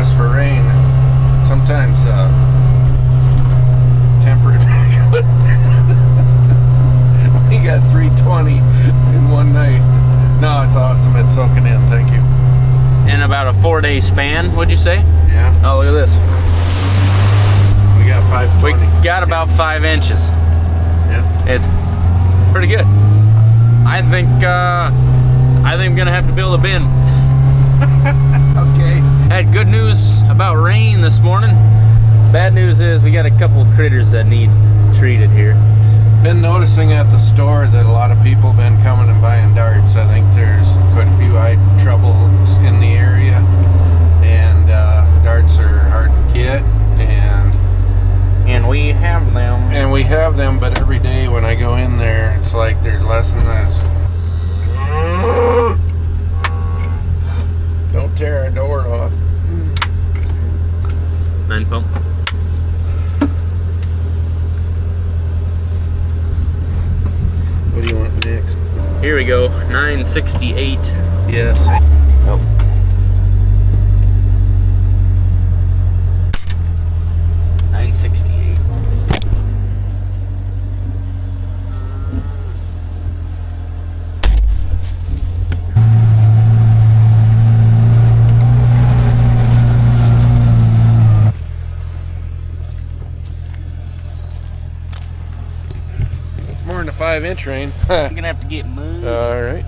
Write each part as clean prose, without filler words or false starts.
forecast for rain. Sometimes temperate. We got 320 in one night. No, it's awesome. It's soaking in. Thank you. In about a 4-day span, would you say? Yeah. Oh, look at this. We got 520. We got about 5 inches. Yeah. It's pretty good. I think I'm gonna have to build a bin. Okay. Had good news about rain this morning. Bad news is we got a couple of critters that need treated here. Been noticing at the store that a lot of people been coming and buying darts. I think there's quite a few eye troubles in the area, and darts are hard to get, and we have them. And we have them, but every day when I go in there, it's like there's less and less. Don't tear our door off. 9 pump. What do you want next? Here we go, 968. Yes. Oh. More than a 5-inch rain. I'm gonna have to get moved. All right.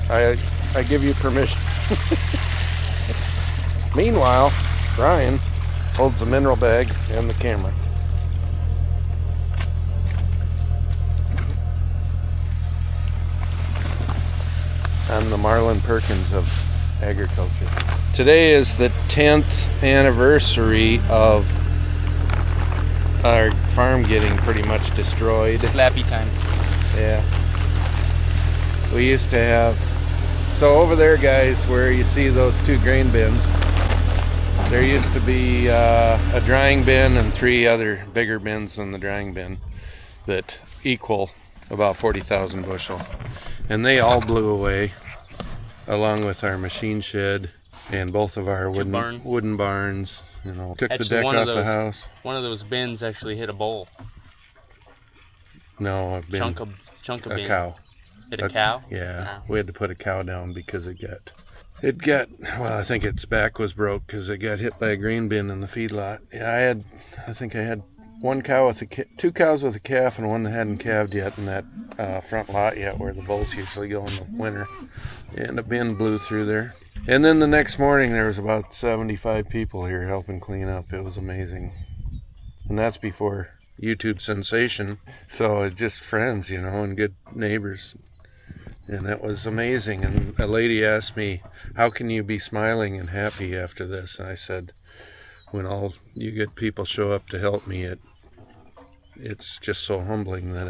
I give you permission. Meanwhile, Ryan holds the mineral bag and the camera. I'm the Marlin Perkins of agriculture. Today is the 10th anniversary of our farm getting pretty much destroyed. Slappy time. Yeah. We used to have, so over there, guys, where you see those 2 grain bins, there used to be a drying bin and 3 other bigger bins than the drying bin that equal about 40,000 bushel. And they all blew away, along with our machine shed and both of our wooden barns. You know, took the deck off the house. One of those bins actually hit a bowl. No, a bin. Chunk of bin. A cow. Hit a cow? Yeah, we had to put a cow down because it got, well, I think its back was broke because it got hit by a grain bin in the feedlot. Yeah, I think I had 2 cows with a calf and one that hadn't calved yet in that front lot yet where the bulls usually go in the winter. And a bin blew through there. And then the next morning there was about 75 people here helping clean up. It was amazing. And that's before YouTube sensation. So it's just friends, you know, and good neighbors. And that was amazing. And a lady asked me, how can you be smiling and happy after this? And I said, when all you good people show up to help me, it's just so humbling that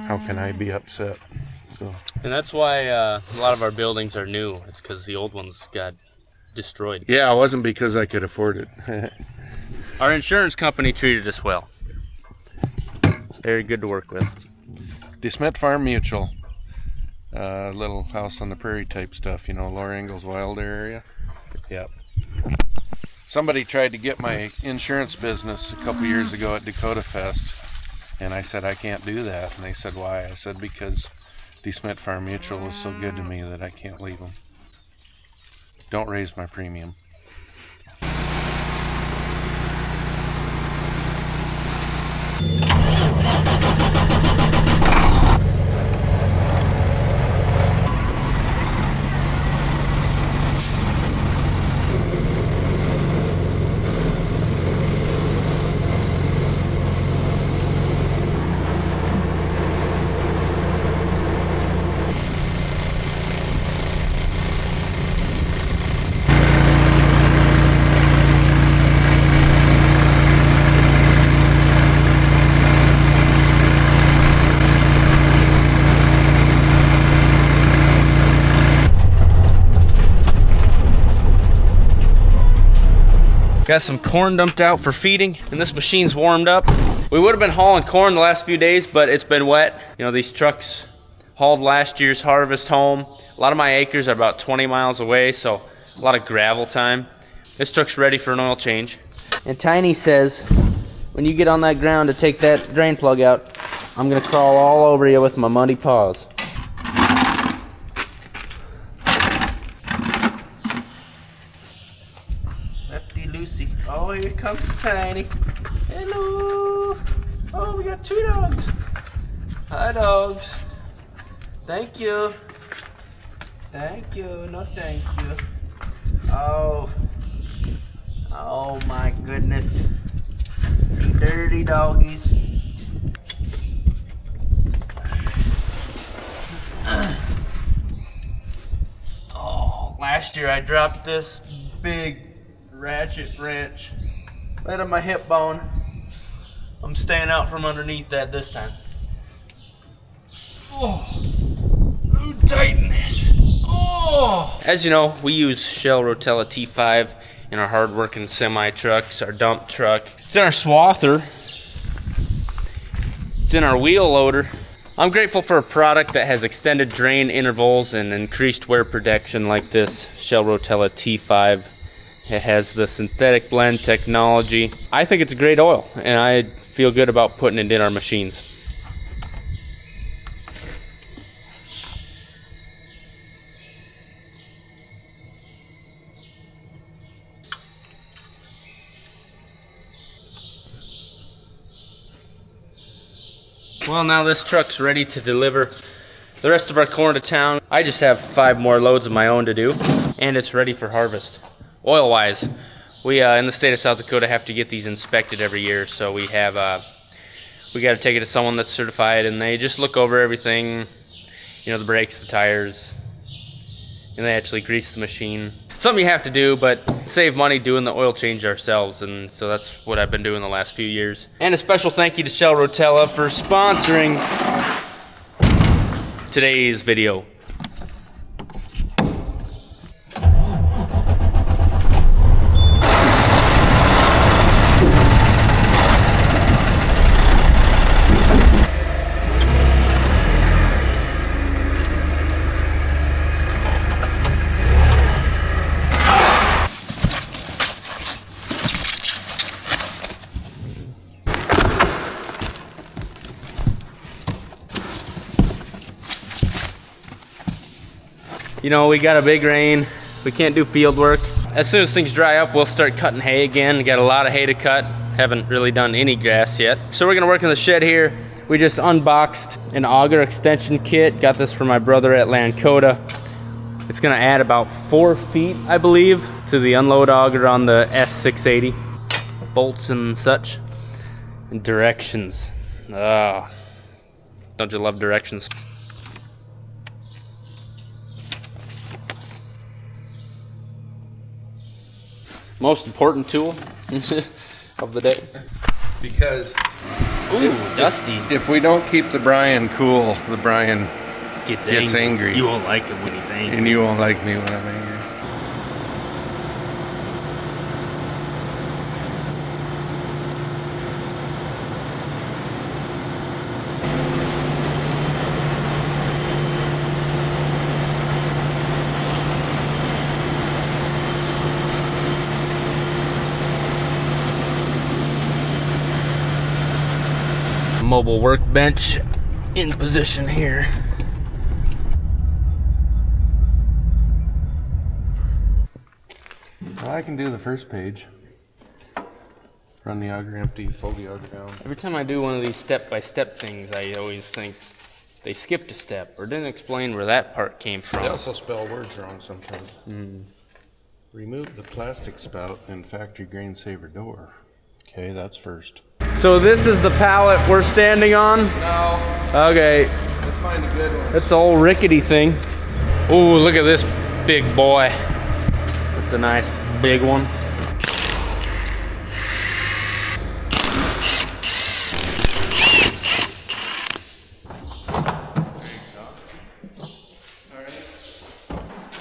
how can I be upset? So. And that's why a lot of our buildings are new. It's because the old ones got destroyed. Yeah, it wasn't because I could afford it. Our insurance company treated us well. Very good to work with. DeSmet Farm Mutual. Little house on the prairie type stuff, you know, Lower Ingalls Wilder area. Yep. Somebody tried to get my insurance business a couple years ago at Dakota Fest, and I said I can't do that. And they said, why? I said, because DeSmet Farm Mutual was so good to me that I can't leave them. Don't raise my premium. Got some corn dumped out for feeding, and this machine's warmed up. We would have been hauling corn the last few days, but it's been wet. You know, these trucks Hauled last year's harvest home. A lot of my acres are about 20 miles away, so a lot of gravel time. This truck's ready for an oil change. And Tiny says, when you get on that ground to take that drain plug out, I'm gonna crawl all over you with my muddy paws. Lefty Lucy. Oh, here comes Tiny. Hello. Oh, we got 2 dogs. Hi, dogs. Thank you. Thank you. No, thank you. Oh. Oh, my goodness. You dirty doggies. Oh, last year I dropped this big ratchet wrench right on my hip bone. I'm staying out from underneath that this time. Oh, who tighten this? Oh! As you know, we use Shell Rotella T5 in our hard-working semi-trucks, our dump truck. It's in our swather. It's in our wheel loader. I'm grateful for a product that has extended drain intervals and increased wear protection like this Shell Rotella T5. It has the synthetic blend technology. I think it's a great oil, and I feel good about putting it in our machines. Well, now this truck's ready to deliver the rest of our corn to town. I just have 5 more loads of my own to do, and it's ready for harvest. Oil-wise, we in the state of South Dakota have to get these inspected every year, so we got to take it to someone that's certified, and they just look over everything, you know, the brakes, the tires, and they actually grease the machine. Something you have to do, but save money doing the oil change ourselves, and so that's what I've been doing the last few years. And a special thank you to Shell Rotella for sponsoring today's video. You know, we got a big rain. We can't do field work. As soon as things dry up, we'll start cutting hay again. We got a lot of hay to cut. Haven't really done any grass yet. So we're gonna work in the shed here. We just unboxed an auger extension kit. Got this from my brother at Lakota. It's gonna add about 4 feet, I believe, to the unload auger on the S680. Bolts and such. And directions. Ah, don't you love directions? Most important tool of the day. Because ooh, dusty. If we don't keep the Brian cool, the Brian gets angry. You won't like him when he's angry. And you won't like me when I'm angry. Mobile workbench in position here. Well, I can do the first page. Run the auger empty, fold the auger down. Every time I do one of these step-by-step things, I always think they skipped a step or didn't explain where that part came from. They also spell words wrong sometimes. Remove the plastic spout and factory grain saver door. Okay, that's first. So this is the pallet we're standing on? No. Okay. Let's find a good one. That's an old rickety thing. Ooh, look at this big boy. That's a nice big one.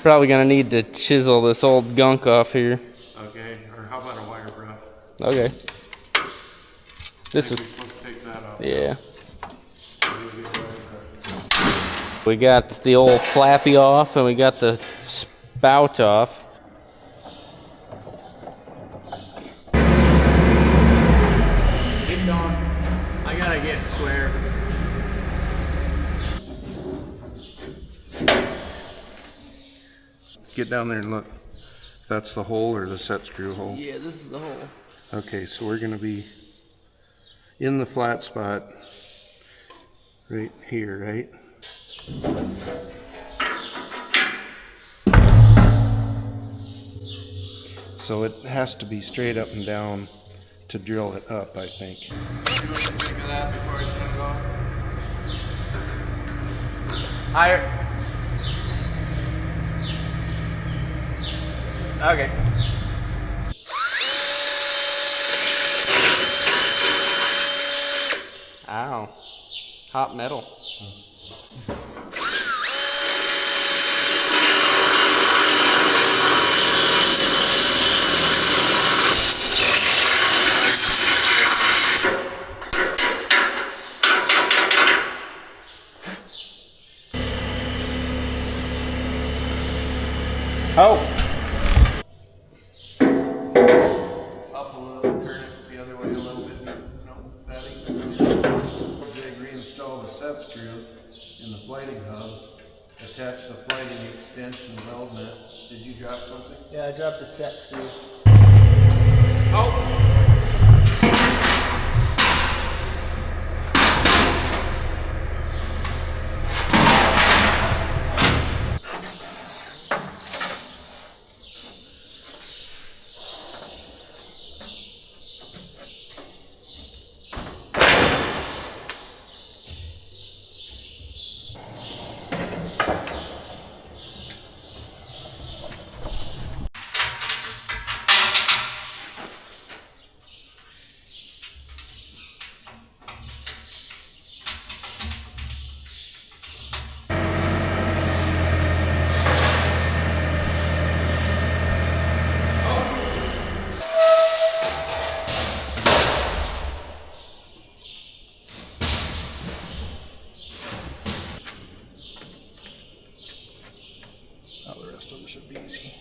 Probably gonna need to chisel this old gunk off here. Okay, or how about a wire brush? Okay. This is supposed to take that off. yeah. We got the old flappy off and we got the spout off. Keep going. I gotta get square. Get down there and look. If that's the hole or the set screw hole. Yeah, this is the hole. Okay, so we're gonna be in the flat spot right here, right? So it has to be straight up and down to drill it up, I think. You want to think of that before I shut it off? Higher. Okay. Ow. Hot metal. Oh! Up a little, turn it the other way a little bit. No, Patty. Jig reinstall the set screw in the flighting hub. Attach the flighting extension weld nut. Did you drop something? Yeah, I dropped the set screw. Oh! The rest of them should be easy.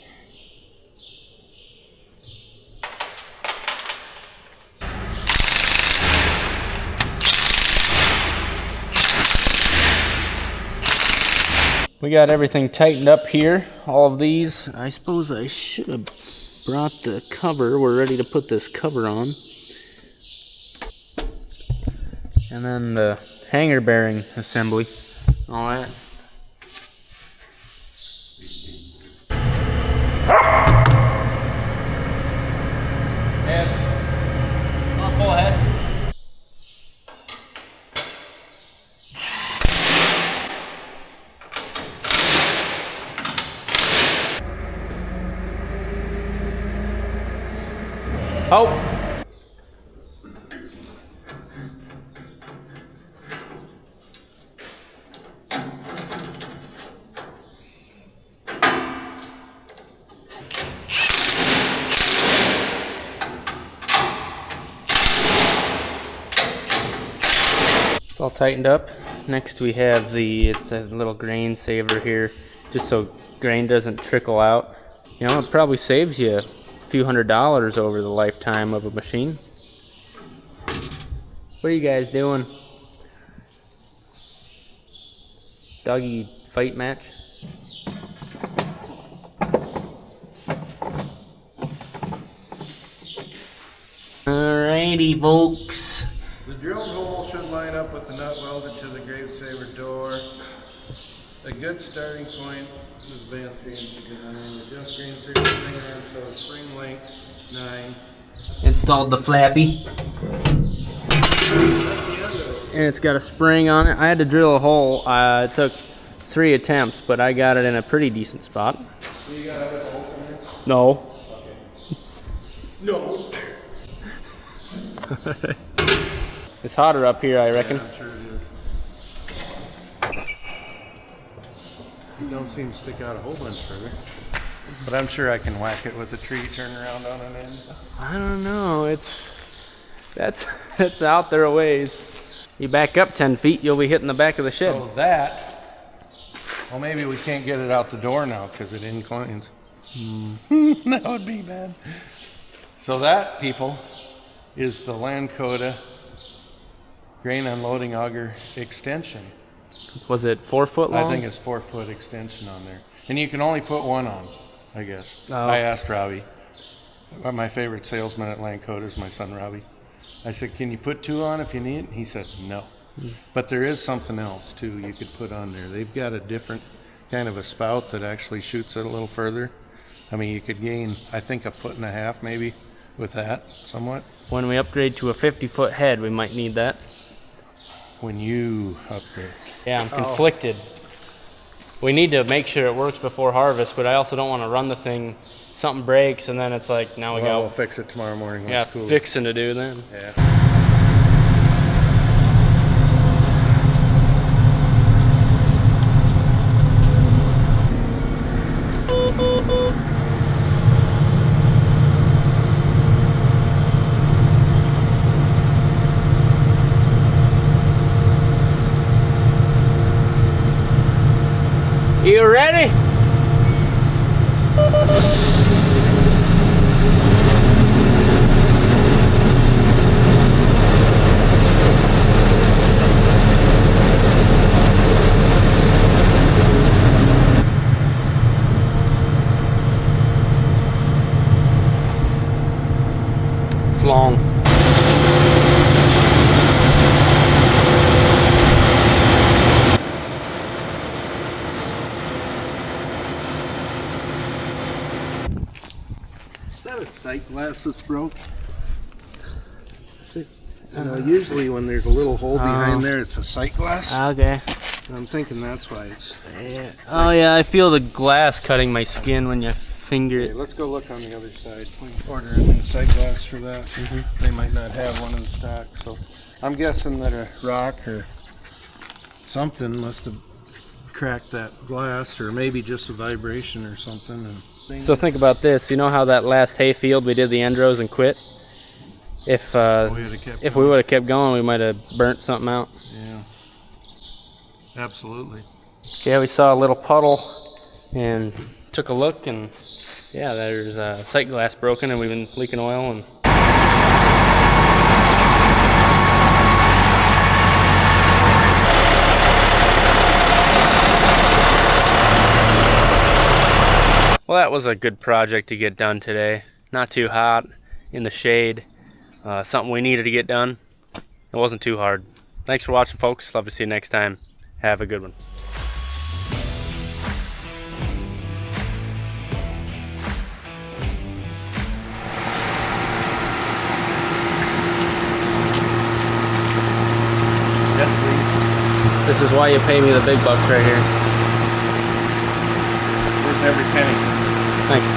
We got everything tightened up here. All of these. I suppose I should have brought the cover. We're ready to put this cover on. And then the hanger bearing assembly. All that. Ed, come on, pull ahead. Oh! It's all tightened up. Next we have it's a little grain saver here, just so grain doesn't trickle out. You know, it probably saves you a few $100s over the lifetime of a machine. What are you guys doing? Doggy fight match? Alrighty, folks. The drilled hole should line up with the nut welded to the grave saver door. A good starting point is band 3 inches behind. Adjust grain saver spring arm so spring length 9. Installed the flappy. That's the end of it. And it's got a spring on it. I had to drill a hole. It took 3 attempts, but I got it in a pretty decent spot. You got other holes in there? No. Okay. No. It's hotter up here, I reckon. Yeah, I'm sure it is. You don't seem to stick out a whole bunch further. But I'm sure I can whack it with a tree, turn around on an end. I don't know. That's out there a ways. You back up 10 feet, you'll be hitting the back of the shed. So that Well, maybe we can't get it out the door now because it inclines. That would be bad. So that, people, is the Lakota grain unloading auger extension. Was it 4 foot long? I think it's 4 foot extension on there. And you can only put one on, I guess. Oh. I asked Robbie. My favorite salesman at Lakota is my son Robbie. I said, can you put 2 on if you need it? He said, no. But there is something else, too, you could put on there. They've got a different kind of a spout that actually shoots it a little further. I mean, you could gain, I think, 1.5 foot maybe with that, somewhat. When we upgrade to a 50-foot head, we might need that. When you upgrade. Yeah, I'm conflicted. We need to make sure it works before harvest, but I also don't want to run the thing. Something breaks, and then it's like, now we Well, got... we'll fix it tomorrow morning. Yeah, Cool. fixing to do then. Yeah. You ready? It's long. Is that a sight glass that's broke? Usually when there's a little hole behind there, it's a sight glass. Okay. I'm thinking that's why it's... Yeah. Oh yeah, I feel the glass cutting my skin when you finger Okay, it. let's go look on the other side. We can order a new sight glass for that. They might not have one in stock, so I'm guessing that a rock or something must have cracked that glass, or maybe just a vibration or something. And So think about this. You know how that last hay field we did the end rows and quit? If we would have kept going, we might have burnt something out. Yeah, absolutely. Yeah, we saw a little puddle and took a look, and yeah, there's a sight glass broken, and we've been leaking oil. And well, that was a good project to get done today. Not too hot, in the shade. Something we needed to get done. It wasn't too hard. Thanks for watching, folks. Love to see you next time. Have a good one. Yes, please. This is why you pay me the big bucks right here. Where's every penny? Thanks.